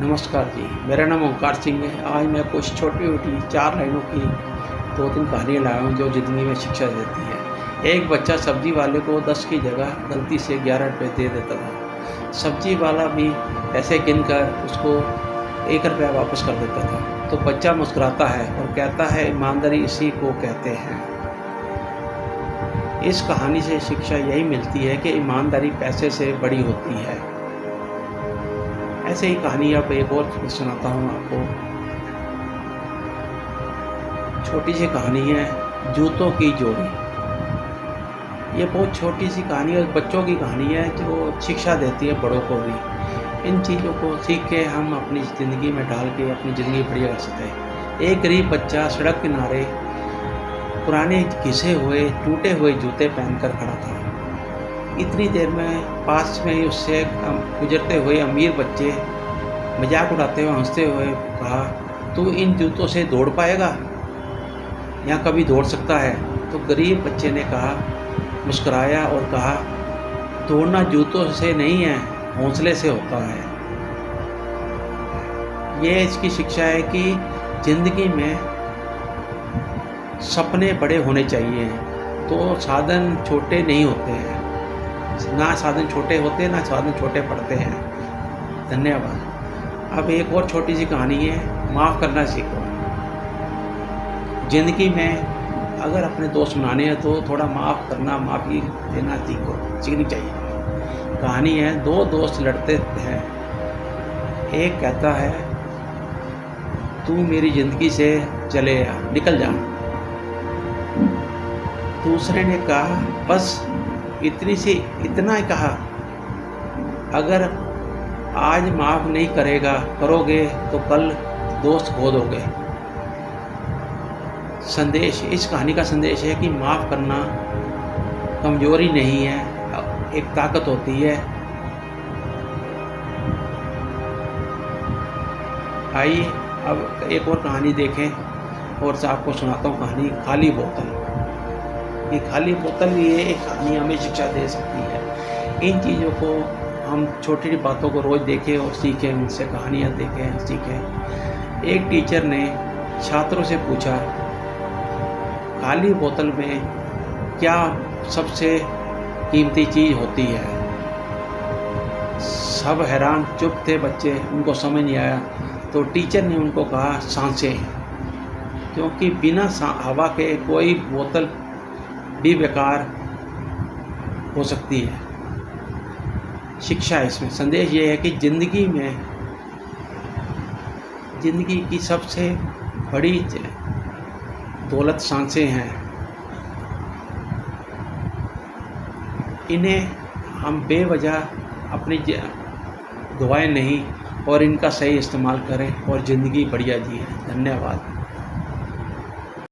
नमस्कार जी, मेरा नाम ओंकार सिंह है। आज मैं कुछ छोटी-छोटी 4 लाइनों की 2-3 कहानियाँ लाया हूँ जो ज़िंदगी में शिक्षा देती है। एक बच्चा सब्ज़ी वाले को 10 की जगह गलती से 11 रुपए दे देता था। सब्ज़ी वाला भी पैसे गिनकर उसको 1 रुपया वापस कर देता था। तो बच्चा मुस्कुराता है और कहता है, ईमानदारी इसी को कहते हैं। इस कहानी से शिक्षा यही मिलती है कि ईमानदारी पैसे से बड़ी होती है। ऐसे ही कहानी अब एक और सुनाता हूँ आपको। छोटी सी कहानी है, जूतों की जोड़ी। ये बहुत छोटी सी कहानी है, बच्चों की कहानी है जो शिक्षा देती है बड़ों को भी। इन चीज़ों को सीख के हम अपनी ज़िंदगी में डाल के अपनी ज़िंदगी बढ़िया कर सकते हैं। एक गरीब बच्चा सड़क किनारे पुराने घिसे हुए टूटे हुए जूते पहनकर खड़ा था। इतनी देर में पास में ही उससे गुजरते हुए अमीर बच्चे मजाक उड़ाते हुए हंसते हुए कहा, तू इन जूतों से दौड़ पाएगा या कभी दौड़ सकता है? तो गरीब बच्चे ने कहा, मुस्कुराया और कहा, दौड़ना जूतों से नहीं है, हौसले से होता है। ये इसकी शिक्षा है कि ज़िंदगी में सपने बड़े होने चाहिए, तो साधन छोटे नहीं होते हैं। ना साधन छोटे होते ना साधन छोटे पड़ते हैं। धन्यवाद। अब एक और छोटी सी कहानी है, माफ़ करना सीखो। ज़िंदगी में अगर अपने दोस्त बनाने हैं तो थोड़ा माफ़ करना, माफ़ी देना सीखनी चाहिए। कहानी है, 2 दोस्त लड़ते हैं। एक कहता है, तू मेरी ज़िंदगी से चले आ, निकल जा। दूसरे ने कहा, बस इतना ही कहा, अगर आज माफ़ नहीं करोगे तो कल दोस्त खो दोगे। संदेश, इस कहानी का संदेश है कि माफ़ करना कमज़ोरी नहीं है, एक ताकत होती है। आइए अब एक और कहानी देखें और आपको सुनाता हूँ कहानी, खाली बोतल। ये खाली बोतल भी एक कहानी हमें शिक्षा दे सकती है। इन चीज़ों को हम छोटी छोटी बातों को रोज़ देखें और सीखें, उनसे कहानियाँ देखें सीखें। एक टीचर ने छात्रों से पूछा, खाली बोतल में क्या सबसे कीमती चीज़ होती है? सब हैरान चुप थे बच्चे, उनको समझ नहीं आया। तो टीचर ने उनको कहा, सांसें, क्योंकि बिना हवा के कोई बोतल भी बेकार हो सकती है। शिक्षा इसमें संदेश ये है कि ज़िंदगी की सबसे बड़ी दौलत सांसें हैं। इन्हें हम बेवजह अपनी गवाएं नहीं और इनका सही इस्तेमाल करें और ज़िंदगी बढ़िया जिए। धन्यवाद।